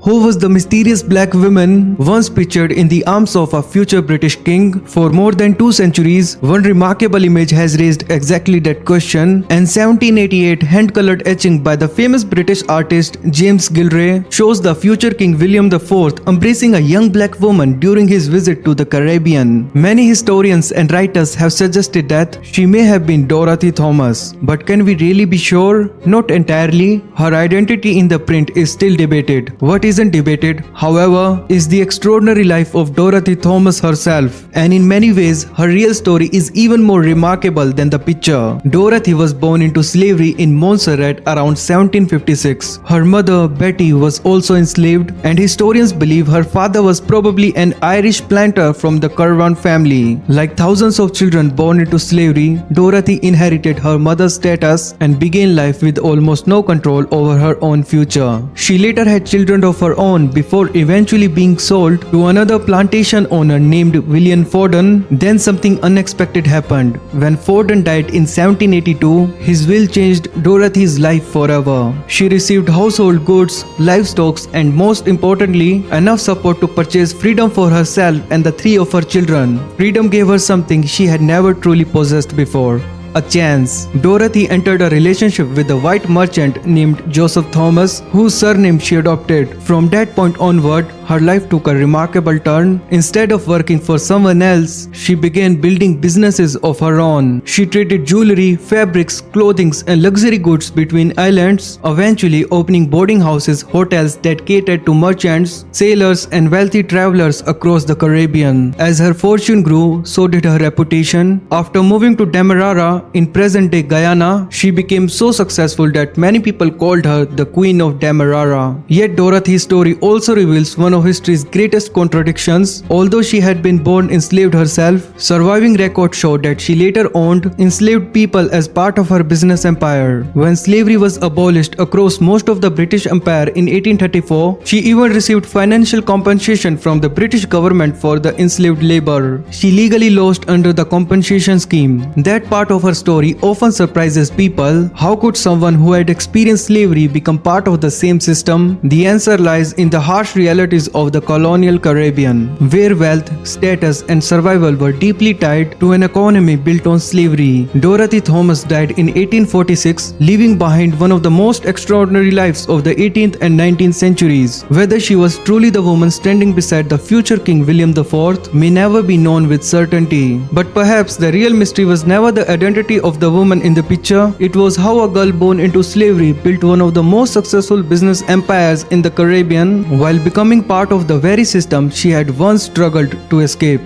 Who was the mysterious black woman once pictured in the arms of a future British king? For more than 2 centuries, one remarkable image has raised exactly that question. An 1788 hand-colored etching by the famous British artist James Gillray shows the future King William IV embracing a young black woman during his visit to the Caribbean. Many historians and writers have suggested that she may have been Dorothy Thomas, but can we really be sure? Not entirely. Her identity in the print is still debated. What isn't debated, however, is the extraordinary life of Dorothy Thomas herself, and in many ways, her real story is even more remarkable than the picture. Dorothy was born into slavery in Montserrat around 1756. Her mother, Betty, was also enslaved, and historians believe her father was probably an Irish planter from the Curran family. Like thousands of children born into slavery, Dorothy inherited her mother's status and began life with almost no control over her own future. She later had children of her own before eventually being sold to another plantation owner named William Forden. Then something unexpected happened. When Forden died in 1782, his will changed Dorothy's life forever. She received household goods, livestock, and most importantly, enough support to purchase freedom for herself and the 3 of her children. Freedom gave her something she had never truly possessed before: a chance. Dorothy entered a relationship with a white merchant named Joseph Thomas, whose surname she adopted. From that point onward, her life took a remarkable turn. Instead of working for someone else, she began building businesses of her own. She traded jewelry, fabrics, clothing, and luxury goods between islands, eventually opening boarding houses, hotels that catered to merchants, sailors, and wealthy travelers across the Caribbean. As her fortune grew, so did her reputation. After moving to Demerara, in present-day Guyana, she became so successful that many people called her the Queen of Demerara. Yet Dorothy's story also reveals one of history's greatest contradictions. Although she had been born enslaved herself, surviving records show that she later owned enslaved people as part of her business empire. When slavery was abolished across most of the British Empire in 1834, she even received financial compensation from the British government for the enslaved labor she legally lost under the compensation scheme. That part of her story often surprises people. How could someone who had experienced slavery become part of the same system? The answer lies in the harsh realities of the colonial Caribbean, where wealth, status, and survival were deeply tied to an economy built on slavery. Dorothy Thomas died in 1846, leaving behind one of the most extraordinary lives of the 18th and 19th centuries. Whether she was truly the woman standing beside the future King William IV may never be known with certainty. But perhaps the real mystery was never the identity of the woman in the picture. It was how a girl born into slavery built one of the most successful business empires in the Caribbean while becoming part of the very system she had once struggled to escape.